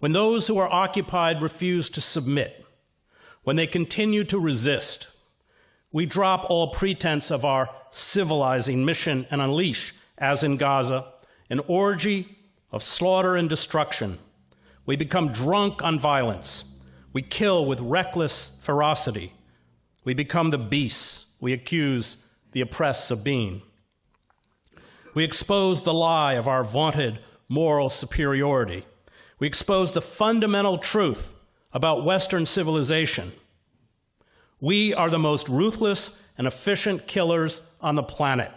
when those who are occupied refuse to submit, when they continue to resist, we drop all pretense of our civilizing mission and unleash, as in Gaza, an orgy of slaughter and destruction. We become drunk on violence. We kill with reckless ferocity. We become the beasts we accuse the oppressed of being. We expose the lie of our vaunted moral superiority. We expose the fundamental truth about Western civilization. We are the most ruthless and efficient killers on the planet.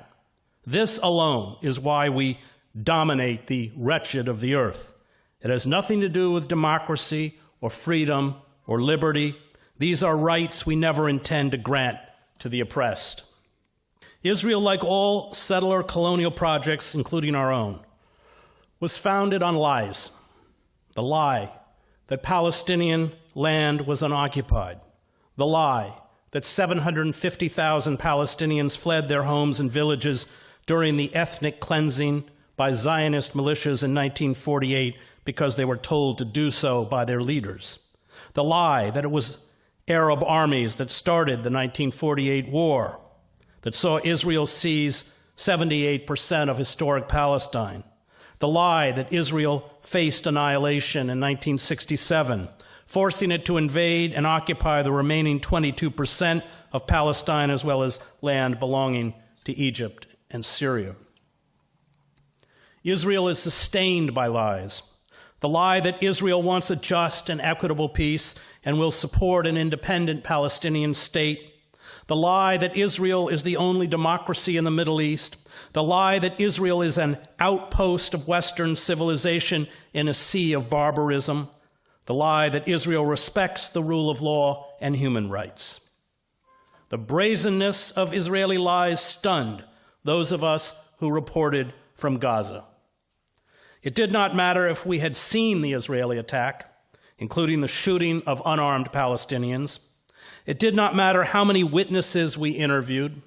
This alone is why we dominate the wretched of the earth. It has nothing to do with democracy or freedom or liberty. These are rights we never intend to grant to the oppressed. Israel, like all settler colonial projects, including our own, was founded on lies. The lie that Palestinian land was unoccupied. The lie that 750,000 Palestinians fled their homes and villages during the ethnic cleansing by Zionist militias in 1948 because they were told to do so by their leaders. The lie that it was Arab armies that started the 1948 war, that saw Israel seize 78% of historic Palestine. The lie that Israel faced annihilation in 1967, forcing it to invade and occupy the remaining 22% of Palestine, as well as land belonging to Egypt and Syria. Israel is sustained by lies. The lie that Israel wants a just and equitable peace and will support an independent Palestinian state. The lie that Israel is the only democracy in the Middle East. The lie that Israel is an outpost of Western civilization in a sea of barbarism. The lie that Israel respects the rule of law and human rights. The brazenness of Israeli lies stunned those of us who reported from Gaza. It did not matter if we had seen the Israeli attack, including the shooting of unarmed Palestinians. It did not matter how many witnesses we interviewed.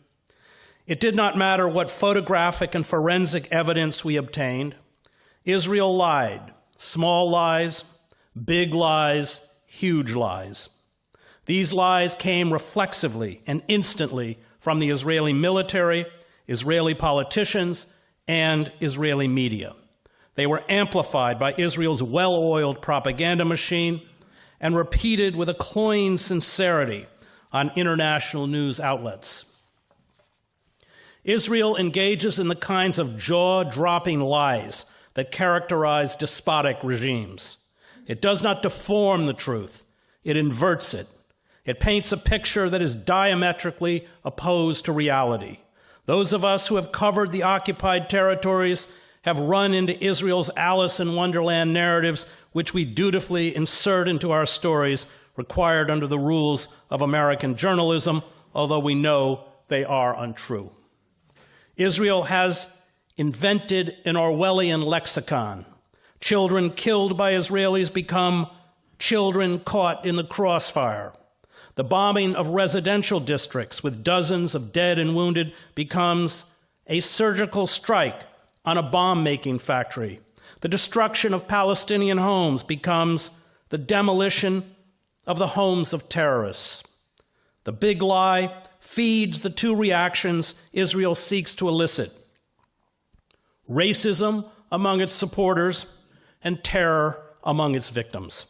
It did not matter what photographic and forensic evidence we obtained. Israel lied, small lies, big lies, huge lies. These lies came reflexively and instantly from the Israeli military, Israeli politicians, and Israeli media. They were amplified by Israel's well-oiled propaganda machine and repeated with a cloying sincerity on international news outlets. Israel engages in the kinds of jaw-dropping lies that characterize despotic regimes. It does not deform the truth. It inverts it. It paints a picture that is diametrically opposed to reality. Those of us who have covered the occupied territories have run into Israel's Alice in Wonderland narratives, which we dutifully insert into our stories, required under the rules of American journalism, although we know they are untrue. Israel has invented an Orwellian lexicon. Children killed by Israelis become children caught in the crossfire. The bombing of residential districts with dozens of dead and wounded becomes a surgical strike on a bomb-making factory. The destruction of Palestinian homes becomes the demolition of the homes of terrorists. The big lie feeds the two reactions Israel seeks to elicit: racism among its supporters and terror among its victims.